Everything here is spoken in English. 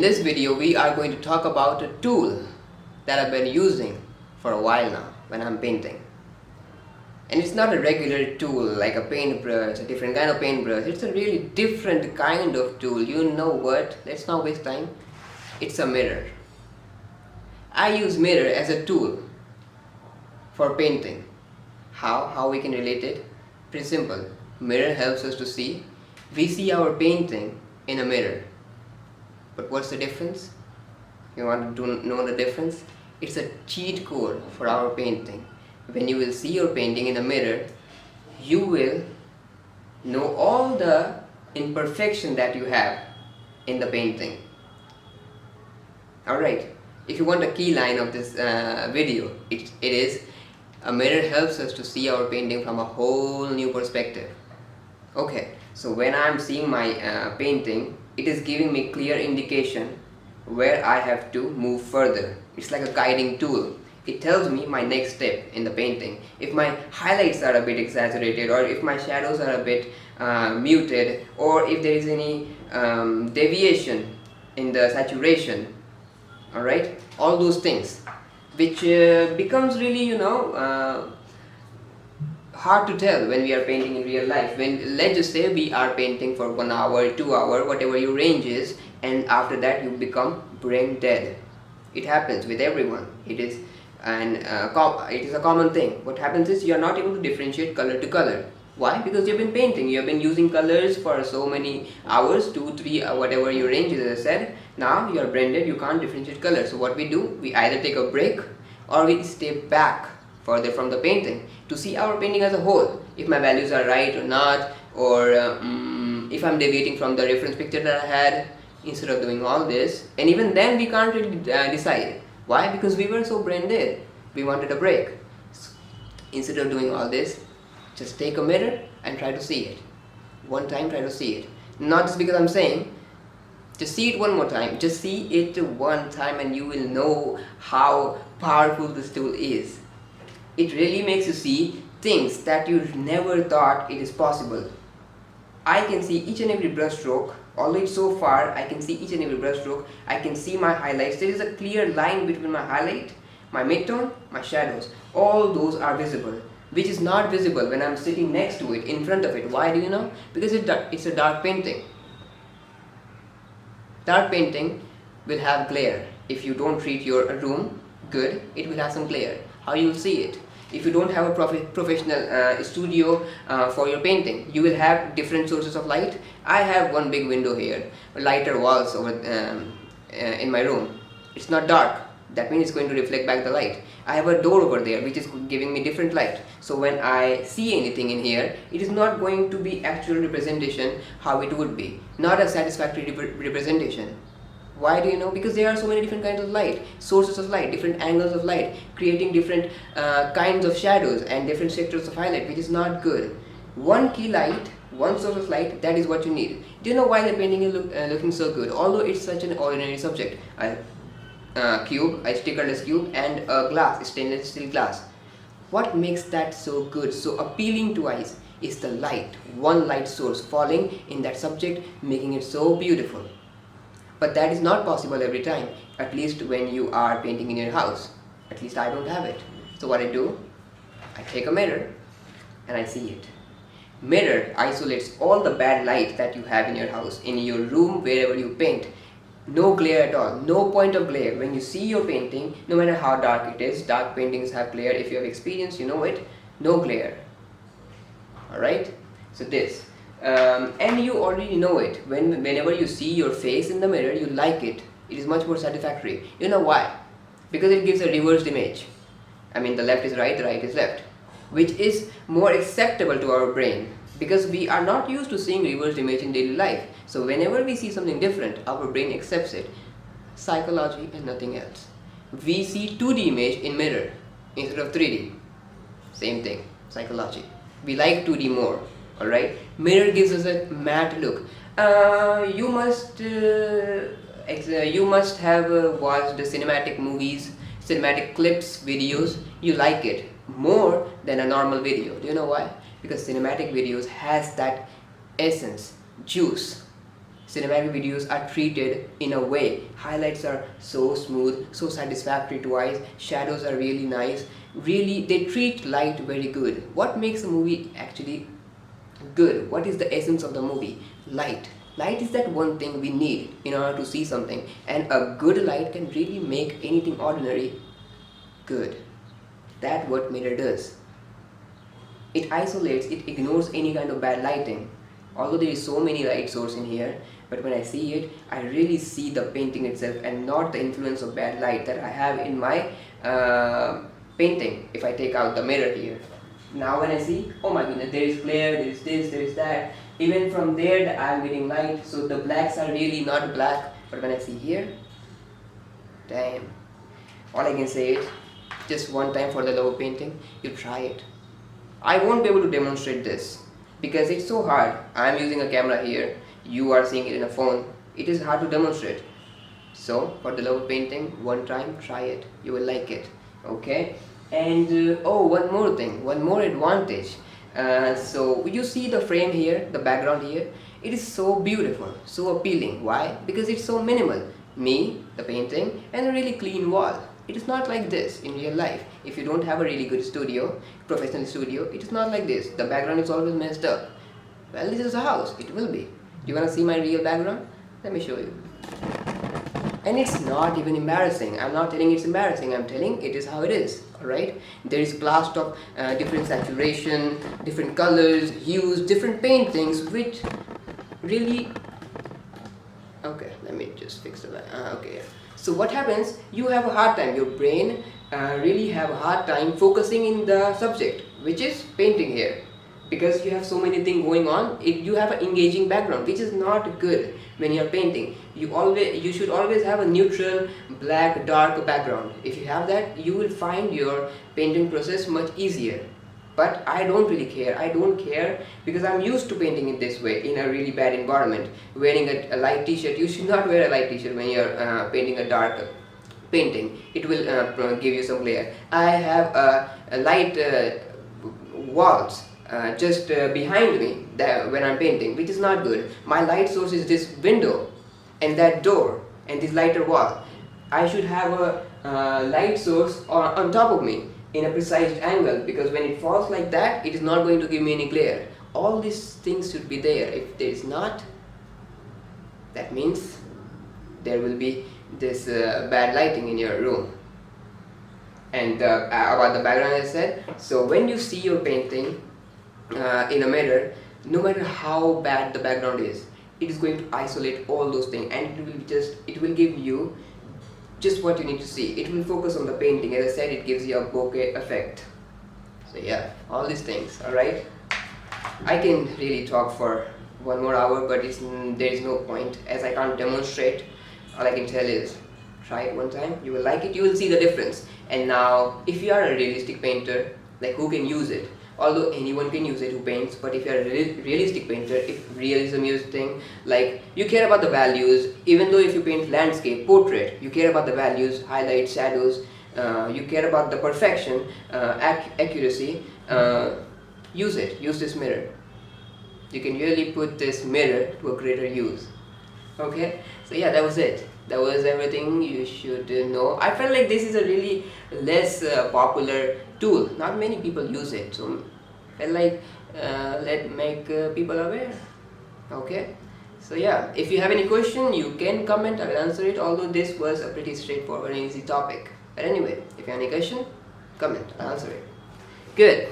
this video we are going to talk about a tool that I've been using for a while now when I'm painting. And it's not a regular tool like a paintbrush, a different kind of paintbrush. It's a really different kind of tool. You know what? Let's not waste time. It's a mirror. I use mirror as a tool for painting. How we can relate it? Pretty simple. Mirror helps us to see. We see our painting in a mirror. But what's the difference? You want to know the difference? It's a cheat code for our painting. When you will see your painting in a mirror, you will know all the imperfection that you have in the painting. Alright, if you want a key line of this video, it is a mirror helps us to see our painting from a whole new perspective. Okay, so when I'm seeing my painting, it is giving me clear indication where I have to move further. It's like a guiding tool. It tells me my next step in the painting. If my highlights are a bit exaggerated, or if my shadows are a bit muted, or if there is any deviation in the saturation, alright, all those things, which becomes really, hard to tell when we are painting in real life. When, let's just say, we are painting for 1 hour, 2 hours, whatever your range is, and after that you become brain dead. It happens with everyone. It is a common thing. What happens is you are not able to differentiate color to color. Why? Because you've been painting, you have been using colors for so many hours, 2, 3, whatever your range is, as I said. Now you are brain dead, you can't differentiate colors. So what we do, we either take a break or we step back further from the painting to see our painting as a whole, if my values are right or not, or if I'm deviating from the reference picture that I had. Instead of doing all this, and even then we can't really decide. Why? Because we were so brain dead, we wanted a break. So, instead of doing all this, just take a mirror and try to see it. One time, try to see it. Not just because I'm saying, just see it one more time. Just see it one time and you will know how powerful this tool is. It really makes you see things that you never thought it is possible. I can see each and every brush stroke. Although it's so far, I can see each and every brush stroke. I can see my highlights. There is a clear line between my highlight, my midtone, my shadows. All those are visible, which is not visible when I'm sitting next to it, in front of it. Why do you know? Because it's a dark painting. Dark painting will have glare. If you don't treat your room good, it will have some glare. How you will see it? If you don't have a professional studio for your painting, you will have different sources of light. I have one big window here, lighter walls over in my room. It's not dark, that means it's going to reflect back the light. I have a door over there which is giving me different light. So when I see anything in here, it is not going to be actual representation how it would be. Not a satisfactory representation. Why do you know? Because there are so many different kinds of light, sources of light, different angles of light, creating different kinds of shadows and different sectors of highlight, which is not good. One key light, one source of light, that is what you need. Do you know why the painting is looking so good? Although it's such an ordinary subject. Cube, a stickerless cube, and a glass, stainless steel glass. What makes that so good, so appealing to eyes, is the light. One light source falling in that subject, making it so beautiful. But that is not possible every time, at least when you are painting in your house. At least I don't have it. So what I do, I take a mirror and I see it. Mirror isolates all the bad light that you have in your house, in your room, wherever you paint. No glare at all, no point of glare. When you see your painting, no matter how dark it is, dark paintings have glare. If you have experience, you know it. No glare. Alright? So this. And you already know it. Whenever you see your face in the mirror, you like it. It is much more satisfactory. You know why? Because it gives a reversed image. I mean, the left is right, the right is left, which is more acceptable to our brain, because we are not used to seeing reversed image in daily life. So whenever we see something different, our brain accepts it. Psychology and nothing else. We see 2D image in mirror instead of 3D. Same thing, psychology. We like 2D more. Alright, mirror gives us a matte look. You must have watched the cinematic movies, cinematic clips, videos. You like it more than a normal video. Do you know why? Because cinematic videos has that essence, juice. Cinematic videos are treated in a way. Highlights are so smooth, so satisfactory to eyes. Shadows are really nice. Really, they treat light very good. What makes a movie actually good? What is the essence of the movie? Light. Light is that one thing we need in order to see something, and a good light can really make anything ordinary good. That's what mirror does. It isolates, it ignores any kind of bad lighting. Although there is so many light source in here, but when I see it, I really see the painting itself and not the influence of bad light that I have in my painting. If I take out the mirror here, now when I see, oh my goodness, there is glare, there is this, there is that. Even from there, I am getting light, so the blacks are really not black. But when I see here, damn. All I can say is, just one time for the love of painting, you try it. I won't be able to demonstrate this because it's so hard. I am using a camera here, you are seeing it in a phone. It is hard to demonstrate. So for the love of painting, one time try it, you will like it. Okay. And oh, one more thing, one more advantage. So you see the frame here, the background here, it is so beautiful, so appealing. Why? Because it's so minimal. Me, the painting, and a really clean wall. It is not like this in real life. If you don't have a really good studio, professional studio, it is not like this. The background is always messed up. Well, this is a house, it will be. You wanna see my real background? Let me show you. And it's not even embarrassing. I'm not telling it's embarrassing, I'm telling it is how it is. Alright? There is blast of different saturation, different colors, hues, different paintings which really... Okay, let me just fix the okay. So what happens, you have a hard time, your brain really have a hard time focusing in the subject, which is painting here. Because you have so many things going on, you have an engaging background, which is not good when you are painting. You should always have a neutral, black, dark background. If you have that, you will find your painting process much easier. But I don't really care. I don't care because I'm used to painting it this way in a really bad environment. Wearing a light t-shirt, you should not wear a light t-shirt when you're painting a dark painting. It will give you some glare. I have a light walls just behind me when I'm painting, which is not good. My light source is this window and that door and this lighter wall. I should have a light source on top of me in a precise angle, because when it falls like that, it is not going to give me any glare. All these things should be there. If there is not, that means there will be this bad lighting in your room. And about the background, I said, so when you see your painting in a mirror, no matter how bad the background is, it is going to isolate all those things, and it will give you just what you need to see. It will focus on the painting. As I said, it gives you a bokeh effect. So yeah, all these things. Alright, I can really talk for 1 more hour, but there is no point as I can't demonstrate. All I can tell is try it one time, you will like it, you will see the difference. And now if you are a realistic painter, like who can use it? Although anyone can use it who paints, but if you are a realistic painter, if realism is thing, like you care about the values, even though if you paint landscape, portrait, you care about the values, highlights, shadows, you care about the perfection, accuracy, use it, use this mirror. You can really put this mirror to a greater use. Okay, so yeah, that was it. That was everything you should know. I felt like this is a really less popular tool. Not many people use it, so I felt like let make people aware. Okay, so yeah, if you have any question, you can comment. I will answer it. Although this was a pretty straightforward and easy topic. But anyway, if you have any question, comment. I'll answer it. Good.